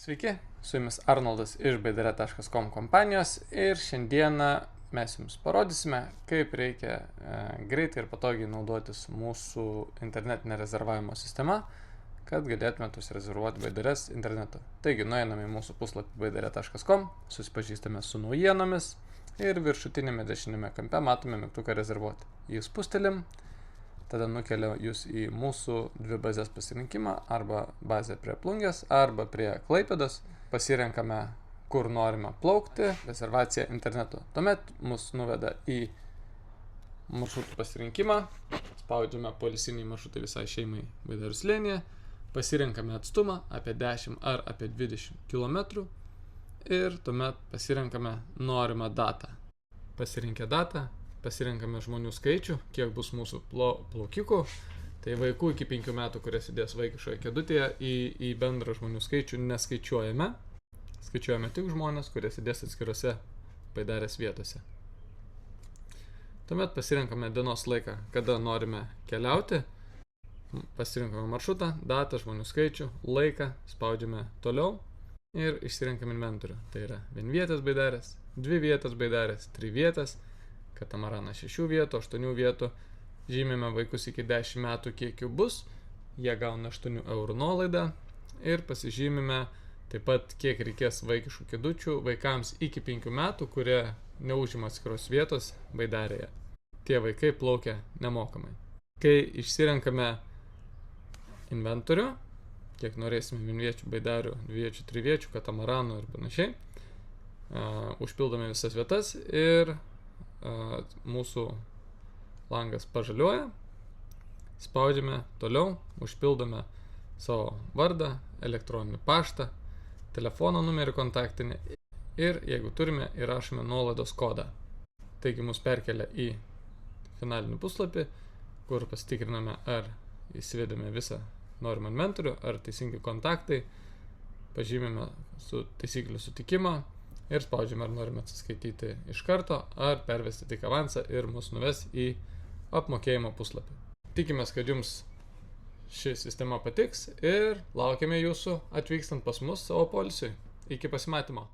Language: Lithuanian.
Sveiki, su jumis Arnoldas iš baidare.com kompanijos ir šiandieną mes jums parodysime, kaip reikia greitai ir patogiai naudotis mūsų internetinė rezervavimo sistema, kad galėtumėte užsirezervuoti baidares internetu. Taigi, nueiname į mūsų puslapį baidare.com, susipažįstame su naujienomis ir viršutinėme dešinėme kampe matome mygtuką rezervuoti. Jį spustelim, tada nukelia jūs į mūsų dvi bazės pasirinkimą, arba bazę prie Plungės, arba prie Klaipėdos. Pasirenkame, kur norime plaukti, rezervaciją internetu. Tuomet mus nuveda į maršrutų pasirinkimą, spaudžiame poilsinį maršrutą visai šeimai Baidarų slėnyje, pasirenkame atstumą apie 10 ar apie 20 km ir tuomet pasirenkame norimą datą. Pasirinkę datą, pasirenkame žmonių skaičių, kiek bus mūsų plaukikų. Tai vaikų iki 5 metų, kurie sėdės vaikiškoje kėdutėje, į bendrą žmonių skaičių neskaičiuojame. Skaičiuojame tik žmonės, kurie sėdės atskirose baidarės vietose. Tuomet pasirenkame dienos laiką, kada norime keliauti. Pasirinkame maršrutą, datą, žmonių skaičių, laiką, spaudžiame toliau ir išsirenkame inventorių. Tai yra vienvietės baidarės, dvi vietos baidarės, 3 vietas, katamaranas 6 vietų, 8 vietų, žymime vaikus iki 10 metų, kiek jų bus, jie gauna 8 eurų nuolaidą ir pasižymime taip pat, kiek reikės vaikiškų kėdučių vaikams iki 5 metų, kurie neužima atskiros vietos baidarėje. Tie vaikai plaukia nemokamai. Kai išsirenkame inventorių, kiek norėsime vienviečių baidarių, dviviečių, triviečių, katamaranų ir panašiai, užpildome visas vietas ir mūsų langas pažaliuoja, spaudžiame toliau, užpildome savo vardą, elektroninį paštą, telefono numerį kontaktinį ir, jeigu turime, įrašome nuolaidos kodą. Taigi mus perkelia į finalinį puslapį, kur pasitikriname, ar įsivedame visą norimą inventorių, ar teisingi kontaktai, pažymime su taisyklių sutikimą ir spaudžiame, ar norime atsiskaityti iš karto, ar pervesti tik avansą ir mus nuves į apmokėjimo puslapį. Tikimės, kad jums ši sistema patiks ir laukiame jūsų atvykstant pas mus savo poilsiui. Iki pasimatymo.